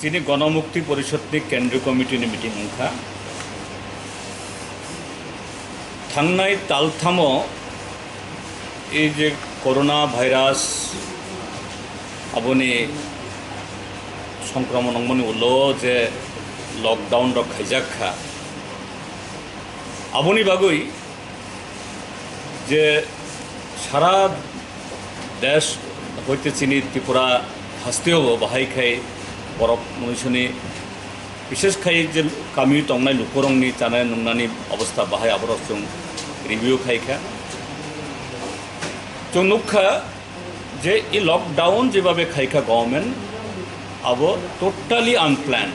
যিনি গণমুক্তি পরিষদनि केंद्रीय कमिटिनि मिटिं अंखा थांनाय तालथामो এই যে করোনা ভাইরাস আবনি সংক্রমণ মনে উল্লো যে লকডাউন খাইজাখা আবনি বাগুই যে সারা দেশ হইতে চিনি ত্রিপুরা হাসতেও বাহাই খাই বরফ মনুষ্যনি বিশেষ খাই যে কামি টংনাই লুকরংনি চানাय नुंनानि अवस्था बाहाय आबरफ जों रिव्यू खाइखा जों नुखा जे इ लकडाउन जेबाबे खाइखा गवर्नमेंट अब टोटाली आनप्लान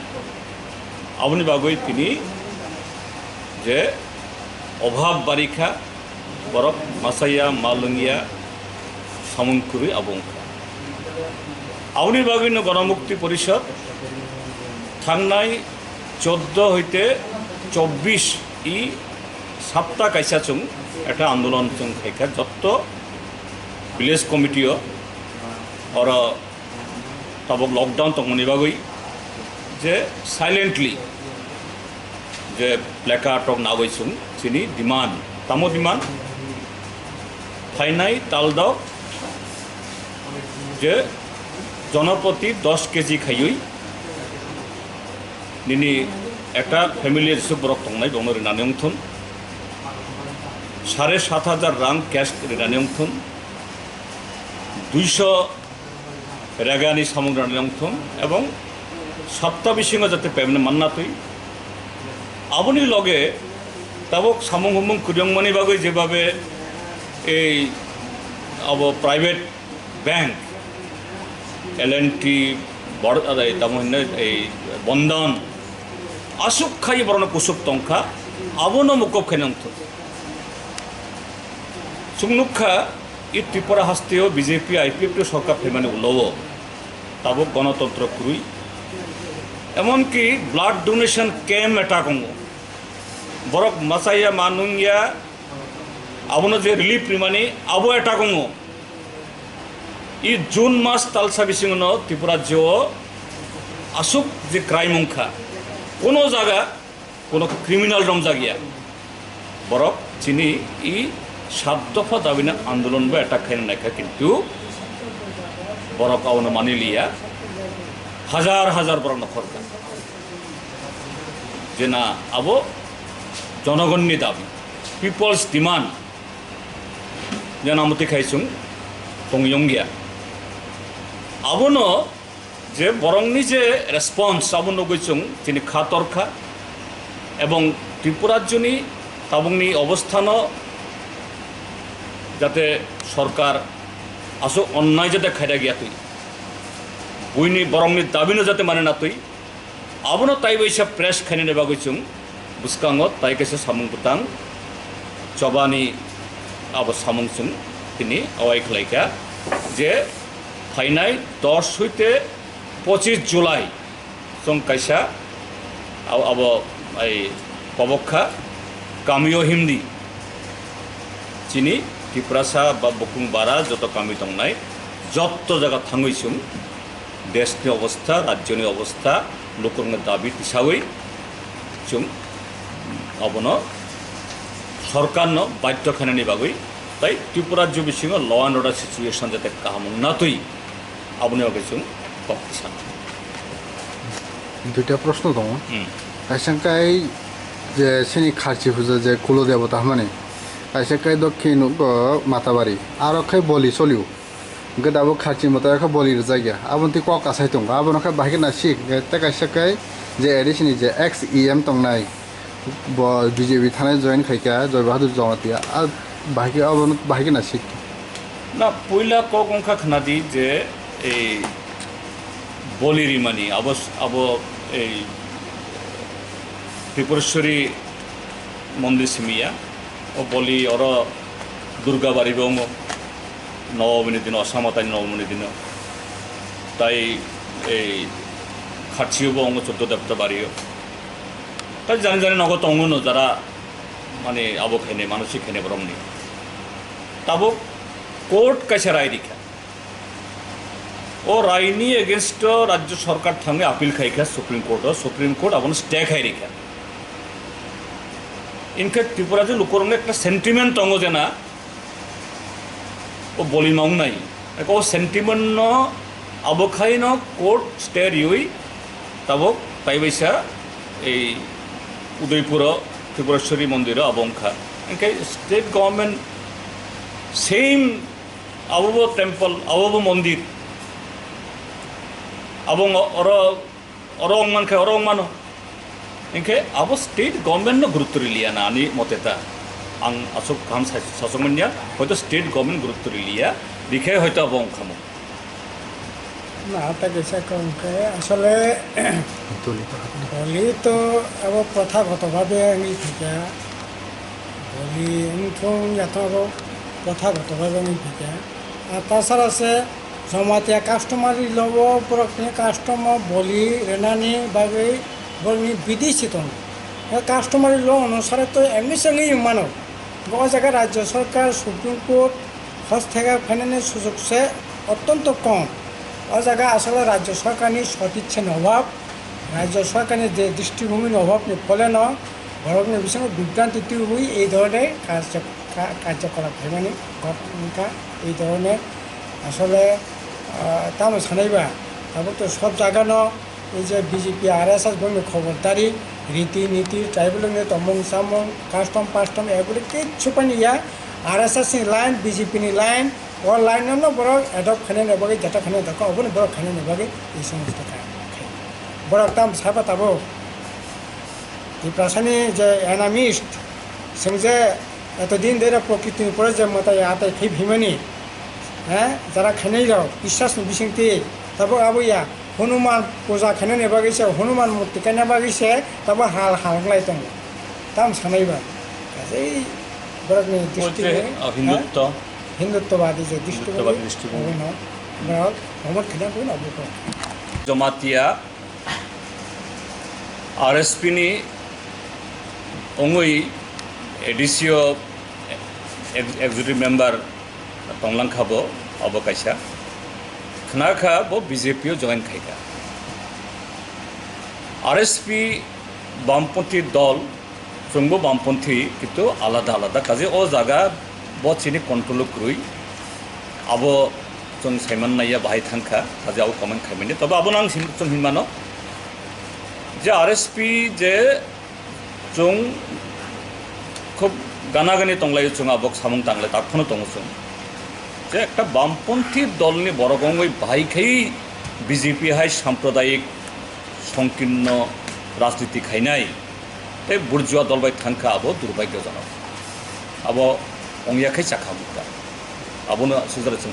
आबनि बागै तिनि जे अभाब बारिखा बरफ मासाइया मालुंगिया सामुंकुरि आबंखा आबनि बागैनो गणमुक्ति परिषद थांनाय 14 হইতে 24 ই सप्ताह कैसा चुं एक आंदोलन चुं खाइखा जत्त विलेज कमिटिओ और तब लकडाउन तंगनि बागै जे साइलेंटली जे प्लेकार्ड नागै चुं चिनि डिमांड तामो डिमांड फाइनाय तालदाव जे जनप्रति 10 केजी खाइयै निनि একটা ফ্যামিলি যেসব বরফ তংনাই দং রিনানি অংথন 7,500 রাং ক্যাশ রিনানি অংথন 200 রেগানি সামগ্রী রানি অংথন এবং সপ্তাহ বিশিং যাতে পেমেন্ট মান্না তুই আবনি লগে তাবক সামং হুমং কুরিয়ংমানি বাগৈ যেভাবে এই আব প্রাইভেট ব্যাংক এল&টি বড় তামনে এই বন্ধন आसुक खाई बरन कुसुक तंखा आबनो मुकब खाइनंथ सुंगनुखा इ त्रिपुरा हास्तेओ बीजेपी आईपीएफ सरकार फेमाने उलवो ताबो गणतंत्र क्रुई एमन कि ब्लाड डोनेशन कैम्प एटा कंगो बरक मासाइया मानुंगिया आबनो जे रिलीफ रिमानी आबो एटा कंगो इ जून मास तालसा बिसिंगनो त्रिपुरा जो आसुक जे क्राइम अंखा কোনো জায়গা কোনো ক্রিমিনাল রমজা গিয়া বরফ চিনি ই 7 দফা দাবিনা আন্দোলন বা এটা খাইন নাখা কিন্তু বরফ আউন মানি লিয়া হাজার হাজার বড় নখরকা যে না আবো জনগণনি দাবি পিপলস ডিমান্ড যেন আমতি খাইছুং টংয়ংগিয়া আবনো যে বরংনি যে রেসপন্স আবন গইছুং তিনি খাতরখা এবং ত্রিপুরাজ্যনি তাবংনি অবস্থান যাতে সরকার আসো অন্যায় যাতে খাইরা গিয়া তুই বইনি বরংনি দাবিনো যাতে মানে না তুই আবনো তাই বৈসা প্রেস খাইনে নেবা গইছুং বুসকাঙ্গত তাই কেসে সামুংপুতাং চবানি আব সামুংছুং তিনি আওয়াই খাইকা যে ফাইনাই 10 হইতে 25 जुलाई जों कैसा अब पबखा कामियो हिंदी चिनी त्रिपुरासा बा बुकुं बारा जत कामी दंनाय जत जगह थांगैसुं देशनि अवस्था राज्यनि अवस्था लोकरनि दाबि हिसाबै जों अबनो सरकारनो बाध्य खानानि बागै ताई त्रिपुरा राज्य बिसिङाव ल एन्ड अर्डार सिचुएशन जाते काहामुं नातुई आबनि बागै जों দুইটা প্রশ্ন দङ কাইসাংকাই যে সিনি খারচি ফুজা যে কুলো দেবতা মানে কাইসাংকাই দক্ষিণ মাতাবাড়ি আর খাই বলি চলিও গদাবো খারচি মতা খা বলির জায়গা আবন্তি কক আসাই দङ আবনখাই বাহিকে না শিখ তা কাইসাংকাই যে এডিশনি যে এক্স ইএম দংনাই বিজেপি থানায় জয়েন খাইকা জয় বাহাদুর জমাতিয়া আর বাহিকে আবন বাহিকে না শিখ না পয়লা কক অংখা খানাদি যে এই বলিরিমানি अब এই ত্রিপুরেশ্বরী মন্দির সিমিয়া ও বলি ওর দুর্গা বাড়িব নবমীর দিন অসামতাই নবমীর দিন তাই এই খাটছিও অঙ্গ 14 দেবতা বাড়িও তাই জানি জানি নগদ অঙ্গন যারা মানে আবো খাইনে মানসিক খাইনে বরমনি তাবো কোর্ট কাছে রায় দিখা ও রায়নি এগেনস্ট রাজ্য সরকার থাঙ্গে আপিল খাইখা সুপ্রিম কোর্ট আবন স্টে খাই রেখা ইনকে ত্রিপুরা যে লোকরঙ্গে একটা সেন্টিমেন্ট অঙ্গ যে না ও বলি নং নাই ও সেন্টিমেন্ট আবখাই ন কোর্ট স্টে রিউই তাবক তাইবাইসা এই উদয়পুর ত্রিপুরেশ্বরী মন্দির আবংখা ইনকে স্টেট গভর্নমেন্ট সেম আবব টেম্পল আবব মন্দির abong orang man kay orang mano ingke abo state government no gurutto liya na ani moteta ang asok kam sasongnya hoyto state government gurutto liya dikhe hoyto abong khamo না তা গেছে কমকে আসলে বলি তো আবার প্রথাগতভাবে আমি থেকে বলি এমন এত প্রথাগতভাবে আমি থেকে আর তাছাড়া আছে জমাতিয়া কাস্টমার লব পরকনি কাস্টমার বলি রেনানি বাগে বলি বিদেশি তো কাস্টমার ল অনুসারে তো এমনি সঙ্গে মানব বহু জায়গায় রাজ্য সরকার সুপ্রিম কোর্ট হস্তক্ষেপ ফাইনানের সুযোগ সে অত্যন্ত কম ও জায়গায় আসলে রাজ্য সরকারের সদিচ্ছার অভাব রাজ্য সরকারের যে দৃষ্টিভূমির অভাবের ফলে ন বরং বিষয়ে বিভ্রান্তি হই এই ধরনের কার্যকলাপ মানে এই ধরনের আসলে তামো সানাইবা তারপর তো সব জায়গানো এই যে বিজেপি RSS বলে খবরদারি রীতিনীতি ট্রাইবেল তমং সামং কাস্টম এগুলি কিচ্ছু পানি ইয়া RSS नि लाइन BJP नि लाइन और लाइन न बरक एडप्ट खाने नेबागे जेटा खाने दको अबन बरक खाने नेबागे এই সমস্ত বরক তাম সাবা তাবো এই প্রাসানি যে এনামিস্ট সমঝে এতদিন ধরে প্রকৃতির উপরে যে মতায় আতে খেয়ে ভিমানি হ্যাঁ যারা খানেই যাও বিশ্বাস বিশিংতি তারপর আবইয়া হনুমান পূজা খানে নেবা গেছে হনুমান মূর্তি কেনে নেবা গেছে তারপর হাললাই দङ তাম সানাইবা এই বরকনি হিন্দুত্ববাদী যে দৃষ্টিভঙ্গি ভ্রমণ খেলা কোন অবক Jamatia RSP ni ongoi ADCO executive member tonglang khabo abo kaisa khna kha bo BJP join khaika RSP বামপন্থী দল সঙ্গো বামপন্থী কিন্তু আলাদা আলাদা কাজে ও জায়গা বহুত চিনি কন্ট্রোল করুই আবো जों साइमान नाया बाहाय थांखा काजे आबो कमेन्ट खाइमेनि तबे आबो नां जों हिनमानो जे RSP जे जों खूब गानागानि तंलायो जों आबो सामं तांले ताखनो दङ जों जे একটা বামপন্থী দলनि বড়গঙ্গই बाहायखाय BJP हाय साम्प्रदायिक संकीर्ण राजनीति खायनाय ते बुर्जुआ दलबाय थांखा आबो दुर्भाग्यजनक आबो अंगियाखाय चाखा मुक्ता आबोनो सुजारे जों